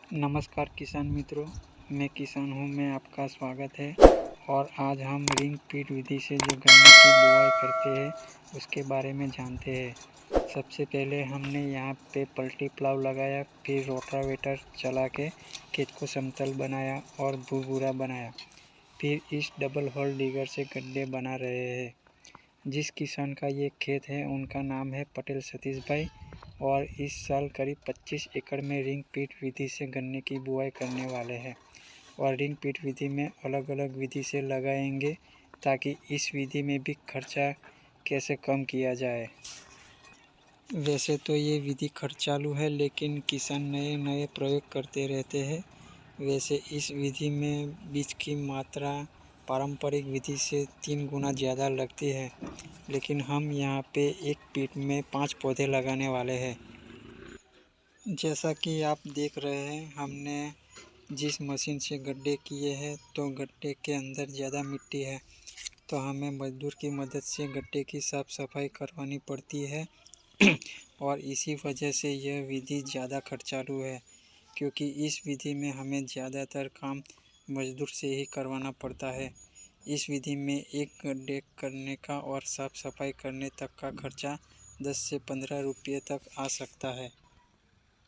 नमस्कार किसान मित्रों, मैं किसान हूँ। मैं आपका स्वागत है। और आज हम रिंग पीट विधि से जो गन्ने की बुआई करते हैं उसके बारे में जानते हैं। सबसे पहले हमने यहाँ पे पलटी प्लाव लगाया, फिर रोटावेटर चला के खेत को समतल बनाया और भुरभुरा बनाया। फिर इस डबल होल डिगर से गड्ढे बना रहे हैं। जिस किसान का ये खेत है उनका नाम है पटेल सतीश भाई, और इस साल करीब 25 एकड़ में रिंग पीट विधि से गन्ने की बुआई करने वाले हैं। और रिंग पीट विधि में अलग अलग विधि से लगाएंगे ताकि इस विधि में भी खर्चा कैसे कम किया जाए। वैसे तो ये विधि खर्चालू है, लेकिन किसान नए नए प्रयोग करते रहते हैं। वैसे इस विधि में बीज की मात्रा पारंपरिक विधि से 3 गुना ज़्यादा लगती है, लेकिन हम यहाँ पे एक पीट में 5 पौधे लगाने वाले हैं। जैसा कि आप देख रहे हैं, हमने जिस मशीन से गड्ढे किए हैं तो गड्ढे के अंदर ज़्यादा मिट्टी है, तो हमें मजदूर की मदद से गड्ढे की साफ़ सफाई करवानी पड़ती है। और इसी वजह से यह विधि ज़्यादा खर्चालू है, क्योंकि इस विधि में हमें ज़्यादातर काम मजदूर से ही करवाना पड़ता है। इस विधि में एक गड्ढे करने का और साफ़ सफाई करने तक का खर्चा 10 से 15 रुपये तक आ सकता है।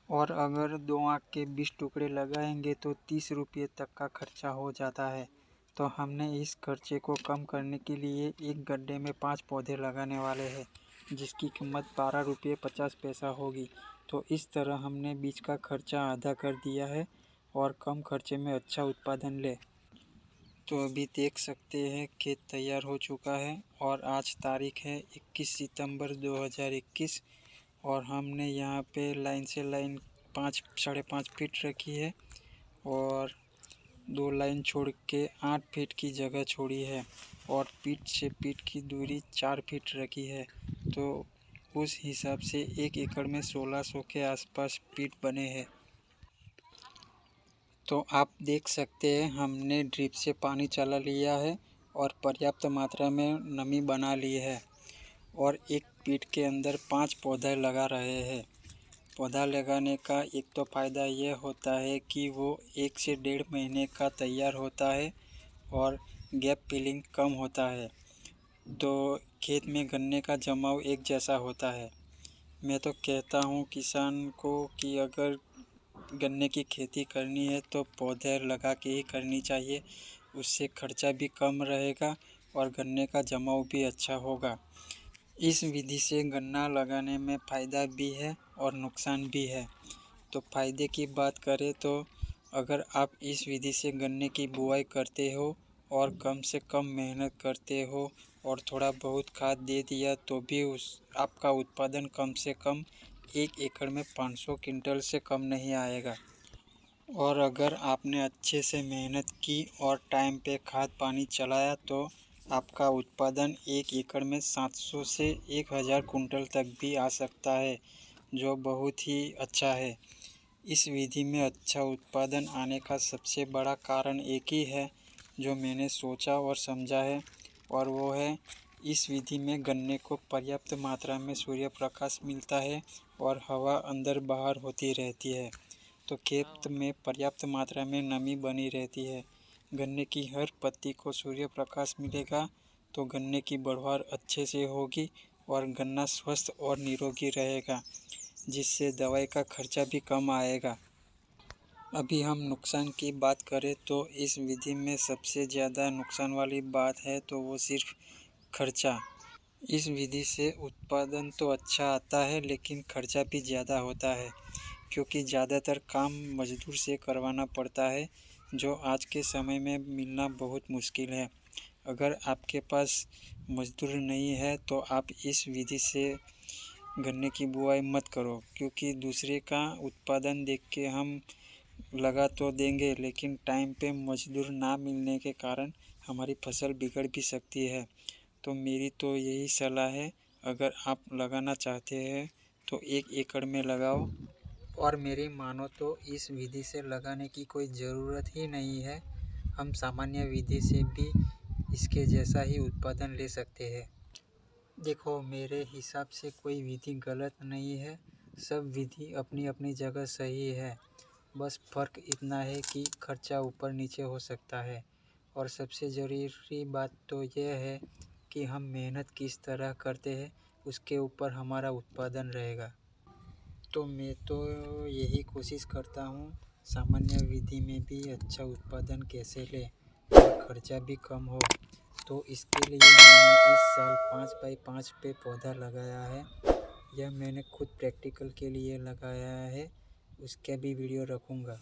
और अगर 2 आँख के 20 टुकड़े लगाएंगे तो 30 रुपये तक का खर्चा हो जाता है। तो हमने इस खर्चे को कम करने के लिए एक गड्ढे में 5 पौधे लगाने वाले हैं, जिसकी कीमत 12 रुपये 50 पैसा होगी। तो इस तरह हमने बीज का खर्चा आधा कर दिया है और कम खर्चे में अच्छा उत्पादन ले। तो अभी देख सकते हैं खेत तैयार हो चुका है और आज तारीख है 21 सितंबर 2021। और हमने यहाँ पे लाइन से लाइन 5-5.5 फीट रखी है और 2 लाइन छोड़ के 8 फीट की जगह छोड़ी है, और पीठ से पीठ की दूरी 4 फीट रखी है। तो उस हिसाब से 1 एकड़ में 1600 के आसपास फीट बने हैं। तो आप देख सकते हैं हमने ड्रिप से पानी चला लिया है और पर्याप्त मात्रा में नमी बना ली है, और एक पीट के अंदर 5 पौधे लगा रहे हैं। पौधा लगाने का एक तो फ़ायदा ये होता है कि वो 1 से 1.5 महीने का तैयार होता है और गैप फिलिंग कम होता है, तो खेत में गन्ने का जमाव एक जैसा होता है। मैं तो कहता हूँ किसान को कि अगर गन्ने की खेती करनी है तो पौधे लगा के ही करनी चाहिए। उससे खर्चा भी कम रहेगा और गन्ने का जमाव भी अच्छा होगा। इस विधि से गन्ना लगाने में फ़ायदा भी है और नुकसान भी है। तो फ़ायदे की बात करें तो अगर आप इस विधि से गन्ने की बुआई करते हो और कम से कम मेहनत करते हो और थोड़ा बहुत खाद दे दिया तो भी आपका उत्पादन कम से कम 1 एकड़ में 500 क्विंटल से कम नहीं आएगा। और अगर आपने अच्छे से मेहनत की और टाइम पे खाद पानी चलाया तो आपका उत्पादन 1 एकड़ में 700 से 1000 कुंटल तक भी आ सकता है, जो बहुत ही अच्छा है। इस विधि में अच्छा उत्पादन आने का सबसे बड़ा कारण एक ही है जो मैंने सोचा और समझा है, और वो है इस विधि में गन्ने को पर्याप्त मात्रा में सूर्य प्रकाश मिलता है और हवा अंदर बाहर होती रहती है, तो खेत में पर्याप्त मात्रा में नमी बनी रहती है। गन्ने की हर पत्ती को सूर्य प्रकाश मिलेगा तो गन्ने की बढ़वार अच्छे से होगी और गन्ना स्वस्थ और निरोगी रहेगा, जिससे दवाई का खर्चा भी कम आएगा। अभी हम नुकसान की बात करें तो इस विधि में सबसे ज़्यादा नुकसान वाली बात है तो वो सिर्फ खर्चा। इस विधि से उत्पादन तो अच्छा आता है, लेकिन खर्चा भी ज़्यादा होता है, क्योंकि ज़्यादातर काम मजदूर से करवाना पड़ता है, जो आज के समय में मिलना बहुत मुश्किल है। अगर आपके पास मजदूर नहीं है तो आप इस विधि से गन्ने की बुआई मत करो, क्योंकि दूसरे का उत्पादन देख के हम लगा तो देंगे, लेकिन टाइम पे मजदूर ना मिलने के कारण हमारी फसल बिगड़ भी सकती है। तो मेरी तो यही सलाह है, अगर आप लगाना चाहते हैं तो 1 एकड़ में लगाओ। और मेरी मानो तो इस विधि से लगाने की कोई ज़रूरत ही नहीं है। हम सामान्य विधि से भी इसके जैसा ही उत्पादन ले सकते हैं। देखो, मेरे हिसाब से कोई विधि गलत नहीं है, सब विधि अपनी अपनी जगह सही है। बस फ़र्क इतना है कि खर्चा ऊपर नीचे हो सकता है। और सबसे ज़रूरी बात तो यह है कि हम मेहनत किस तरह करते हैं उसके ऊपर हमारा उत्पादन रहेगा। तो मैं तो यही कोशिश करता हूँ सामान्य विधि में भी अच्छा उत्पादन कैसे लें और खर्चा भी कम हो। तो इसके लिए मैंने इस साल 5x5 पे पौधा लगाया है। यह मैंने खुद प्रैक्टिकल के लिए लगाया है, उसका भी वीडियो रखूँगा।